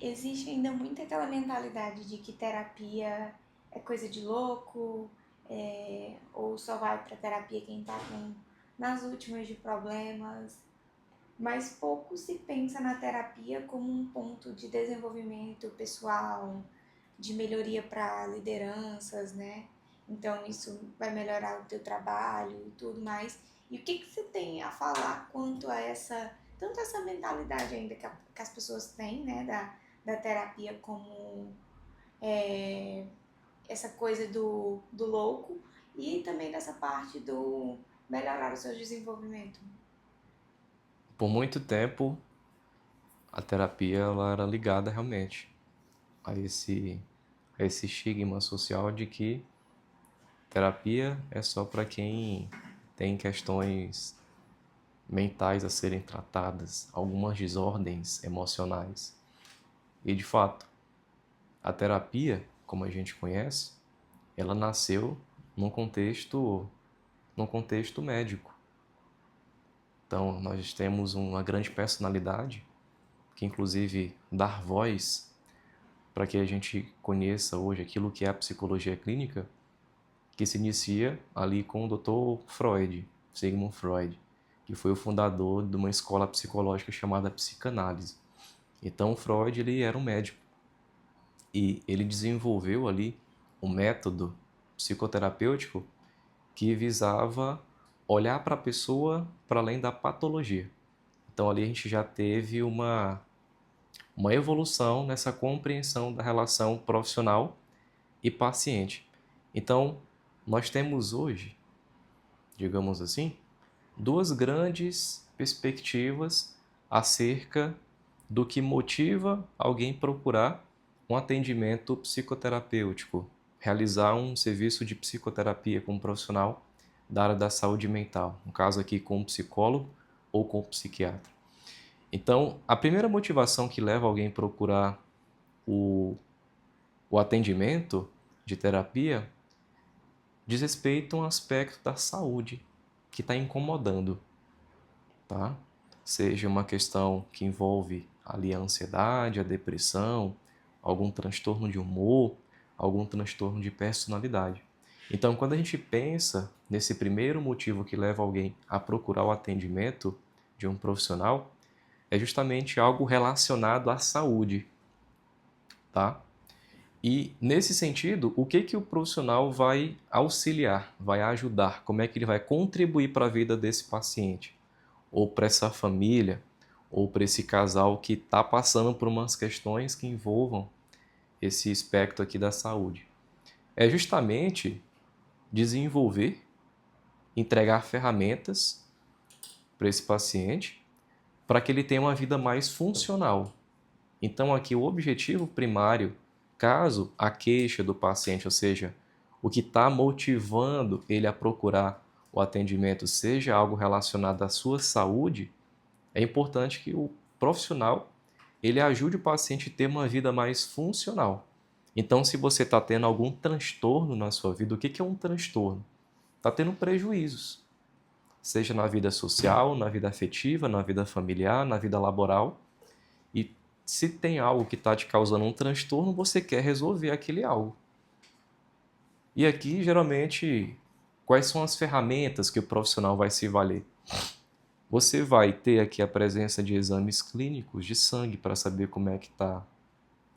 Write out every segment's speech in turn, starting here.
existe ainda muito aquela mentalidade de que terapia é coisa de louco, ou só vai para terapia quem tá nas últimas de problemas, mas pouco se pensa na terapia como um ponto de desenvolvimento pessoal, de melhoria para lideranças, né? Então isso vai melhorar o teu trabalho e tudo mais. E o que que você tem a falar quanto a tanto essa mentalidade ainda que as pessoas têm, né, da terapia como essa coisa do louco e também dessa parte do melhorar o seu desenvolvimento? Por muito tempo, a terapia ela era ligada realmente a esse estigma social de que terapia é só para quem tem questões mentais a serem tratadas, algumas desordens emocionais. E de fato, a terapia, como a gente conhece, ela nasceu num contexto, num contexto médico. Então, nós temos uma grande personalidade que inclusive dar voz para que a gente conheça hoje aquilo que é a psicologia clínica, que se inicia ali com o Dr. Freud, Sigmund Freud, que foi o fundador de uma escola psicológica chamada psicanálise. Então, Freud ele era um médico e ele desenvolveu ali um método psicoterapêutico que visava olhar para a pessoa para além da patologia. Então ali a gente já teve uma evolução nessa compreensão da relação profissional e paciente. Então, nós temos hoje, digamos assim, duas grandes perspectivas acerca do que motiva alguém procurar um atendimento psicoterapêutico, realizar um serviço de psicoterapia com um profissional da área da saúde mental, no caso aqui com um psicólogo ou com um psiquiatra. Então, a primeira motivação que leva alguém a procurar o, o atendimento de terapia diz respeito a um aspecto da saúde que está incomodando, tá? Seja uma questão que envolve ali a ansiedade, a depressão, algum transtorno de humor, algum transtorno de personalidade. Então, quando a gente pensa nesse primeiro motivo que leva alguém a procurar o atendimento de um profissional, é justamente algo relacionado à saúde, tá? E nesse sentido, o que que o profissional vai auxiliar, vai ajudar? Como é que ele vai contribuir para a vida desse paciente? Ou para essa família, ou para esse casal que está passando por umas questões que envolvam esse aspecto aqui da saúde? É justamente desenvolver, entregar ferramentas para esse paciente para que ele tenha uma vida mais funcional. Então, aqui o objetivo primário, caso a queixa do paciente, ou seja, o que está motivando ele a procurar o atendimento, seja algo relacionado à sua saúde, é importante que o profissional ele ajude o paciente a ter uma vida mais funcional. Então, se você está tendo algum transtorno na sua vida, o que é um transtorno? Está tendo prejuízos, seja na vida social, na vida afetiva, na vida familiar, na vida laboral. E se tem algo que está te causando um transtorno, você quer resolver aquele algo. E aqui, geralmente, quais são as ferramentas que o profissional vai se valer? Você vai ter aqui a presença de exames clínicos de sangue para saber como é que está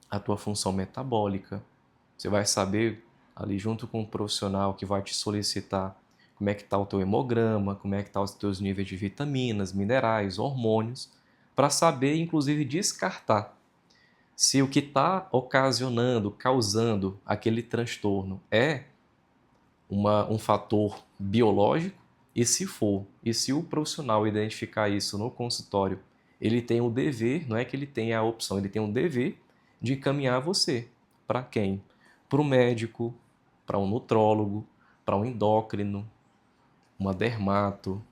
a tua função metabólica. Você vai saber ali junto com o profissional que vai te solicitar como é que está o teu hemograma, como é que estão os teus níveis de vitaminas, minerais, hormônios, para saber, inclusive, descartar se o que está ocasionando, causando aquele transtorno é um fator biológico, e se for, e se o profissional identificar isso no consultório, ele tem o dever, não é que ele tenha a opção, ele tem o dever de encaminhar você. Para quem? Para o médico, para um nutrólogo, para um endócrino, uma dermato,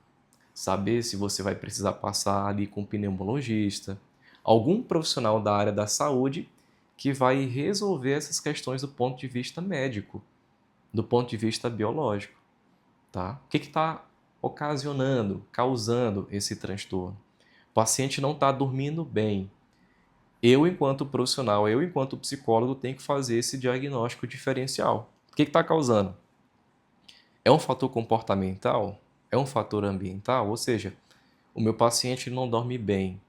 saber se você vai precisar passar ali com um pneumologista, algum profissional da área da saúde que vai resolver essas questões do ponto de vista médico, do ponto de vista biológico, tá? O que está ocasionando, causando esse transtorno? O paciente não está dormindo bem. Eu, enquanto profissional, eu, enquanto psicólogo, tenho que fazer esse diagnóstico diferencial. O que está causando? É um fator comportamental? É um fator ambiental? Ou seja, o meu paciente não dorme bem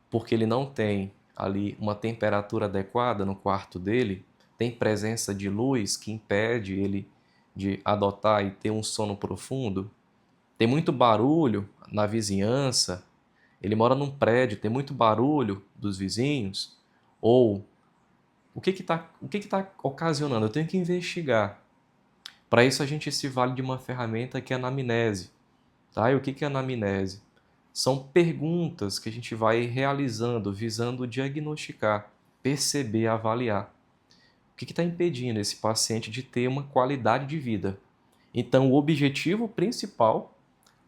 porque ele não tem ali uma temperatura adequada no quarto dele, tem presença de luz que impede ele de adotar e ter um sono profundo, tem muito barulho na vizinhança, ele mora num prédio, tem muito barulho dos vizinhos, ou o que que tá ocasionando? Eu tenho que investigar. Para isso a gente se vale de uma ferramenta que é a anamnese. Tá? E o que que é a anamnese? São perguntas que a gente vai realizando, visando diagnosticar, perceber, avaliar. O que está impedindo esse paciente de ter uma qualidade de vida? Então, o objetivo principal,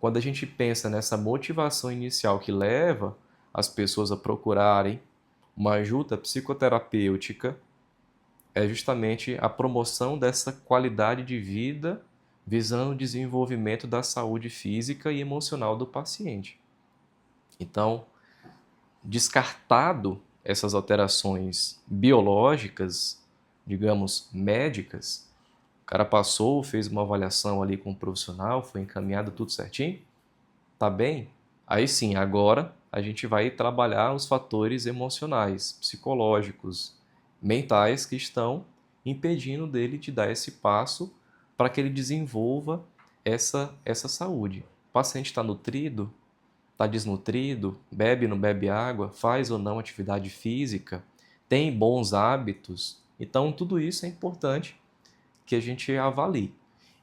quando a gente pensa nessa motivação inicial que leva as pessoas a procurarem uma ajuda psicoterapêutica, é justamente a promoção dessa qualidade de vida, visando o desenvolvimento da saúde física e emocional do paciente. Então, descartado essas alterações biológicas, digamos, médicas, o cara passou, fez uma avaliação ali com o profissional, foi encaminhado tudo certinho, tá bem? Aí sim, agora a gente vai trabalhar os fatores emocionais, psicológicos, mentais que estão impedindo dele de dar esse passo para que ele desenvolva essa saúde. O paciente está nutrido, está desnutrido, bebe ou não bebe água, faz ou não atividade física, tem bons hábitos. Então, tudo isso é importante que a gente avalie.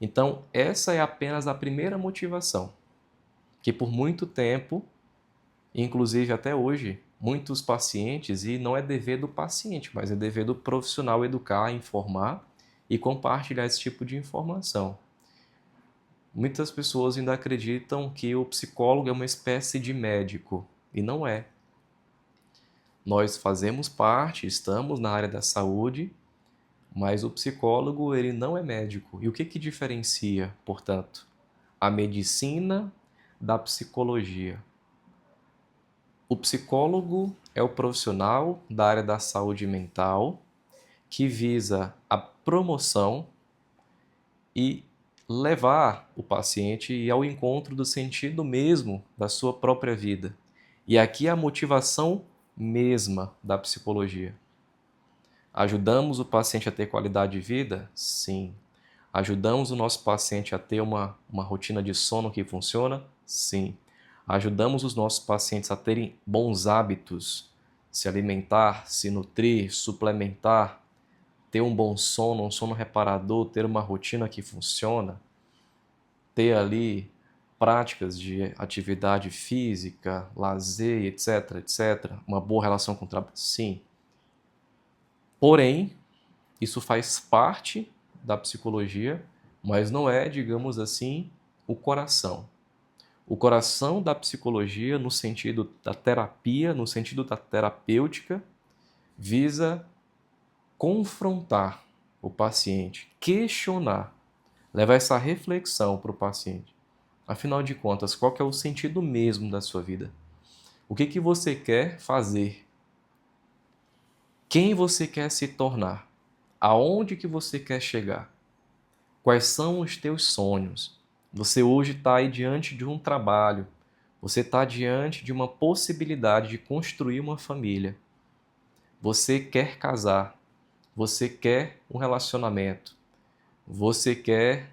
Então, essa é apenas a primeira motivação, que por muito tempo, inclusive até hoje, muitos pacientes, e não é dever do paciente, mas é dever do profissional educar, informar e compartilhar esse tipo de informação. Muitas pessoas ainda acreditam que o psicólogo é uma espécie de médico, e não é. Nós fazemos parte, estamos na área da saúde, mas o psicólogo ele não é médico. E o que diferencia, portanto, a medicina da psicologia? O psicólogo é o profissional da área da saúde mental que visa a promoção e levar o paciente ao encontro do sentido mesmo da sua própria vida. E aqui é a motivação mesma da psicologia. Ajudamos o paciente a ter qualidade de vida? Sim. Ajudamos o nosso paciente a ter uma rotina de sono que funciona? Sim. Ajudamos os nossos pacientes a terem bons hábitos, se alimentar, se nutrir, suplementar, ter um bom sono, um sono reparador, ter uma rotina que funciona, ter ali práticas de atividade física, lazer, etc, etc, uma boa relação com o trabalho, sim. Porém, isso faz parte da psicologia, mas não é, digamos assim, o coração. O coração da psicologia, no sentido da terapia, no sentido da terapêutica, visa confrontar o paciente, questionar, levar essa reflexão para o paciente. Afinal de contas, qual que é o sentido mesmo da sua vida? O que que você quer fazer? Quem você quer se tornar? Aonde que você quer chegar? Quais são os teus sonhos? Você hoje está aí diante de um trabalho, você está diante de uma possibilidade de construir uma família. Você quer casar, você quer um relacionamento, você quer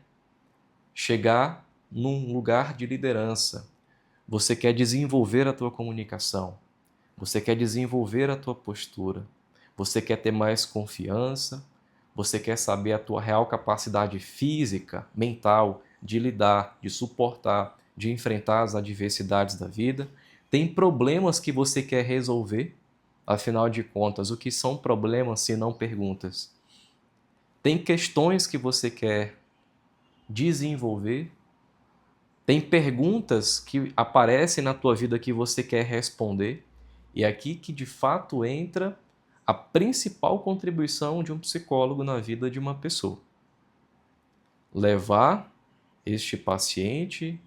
chegar num lugar de liderança, você quer desenvolver a tua comunicação, você quer desenvolver a tua postura, você quer ter mais confiança, você quer saber a tua real capacidade física, mental, de lidar, de suportar, de enfrentar as adversidades da vida. Tem problemas que você quer resolver? Afinal de contas, o que são problemas se não perguntas? Tem questões que você quer desenvolver? Tem perguntas que aparecem na tua vida que você quer responder? E é aqui que de fato entra a principal contribuição de um psicólogo na vida de uma pessoa. Levar este paciente,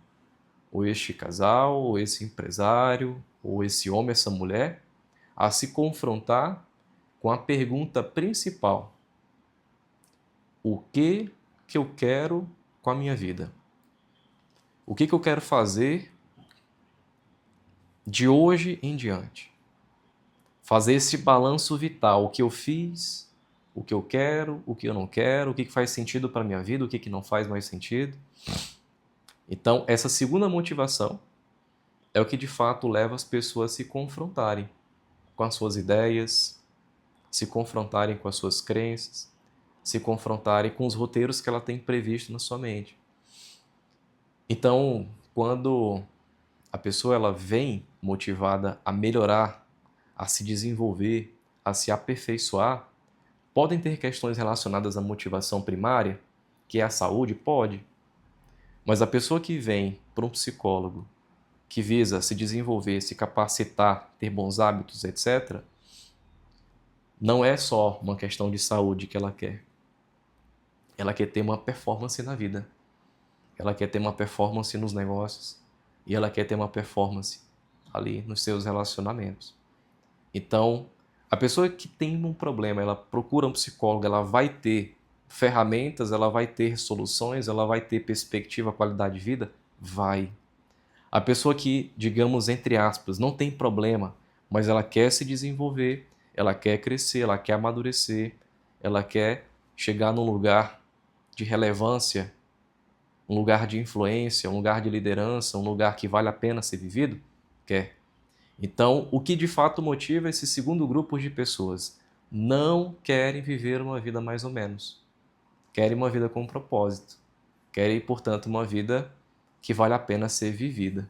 ou este casal, ou esse empresário, ou esse homem, essa mulher, a se confrontar com a pergunta principal: o que eu quero com a minha vida? O que eu quero fazer de hoje em diante? Fazer esse balanço vital, o que eu fiz, o que eu quero, o que eu não quero, o que faz sentido para a minha vida, o que não faz mais sentido. Então, essa segunda motivação é o que de fato leva as pessoas a se confrontarem com as suas ideias, se confrontarem com as suas crenças, se confrontarem com os roteiros que ela tem previsto na sua mente. Então, quando a pessoa ela vem motivada a melhorar, a se desenvolver, a se aperfeiçoar, podem ter questões relacionadas à motivação primária, que é a saúde? Pode. Mas a pessoa que vem para um psicólogo, que visa se desenvolver, se capacitar, ter bons hábitos, etc., não é só uma questão de saúde que ela quer. Ela quer ter uma performance na vida. Ela quer ter uma performance nos negócios. E ela quer ter uma performance ali nos seus relacionamentos. Então, a pessoa que tem um problema, ela procura um psicólogo, ela vai ter ferramentas, ela vai ter soluções, ela vai ter perspectiva, qualidade de vida? Vai. A pessoa que, digamos, entre aspas, não tem problema, mas ela quer se desenvolver, ela quer crescer, ela quer amadurecer, ela quer chegar num lugar de relevância, um lugar de influência, um lugar de liderança, um lugar que vale a pena ser vivido? Quer. Então, o que de fato motiva esse segundo grupo de pessoas? Não querem viver uma vida mais ou menos. Querem uma vida com propósito. Querem, portanto, uma vida que vale a pena ser vivida.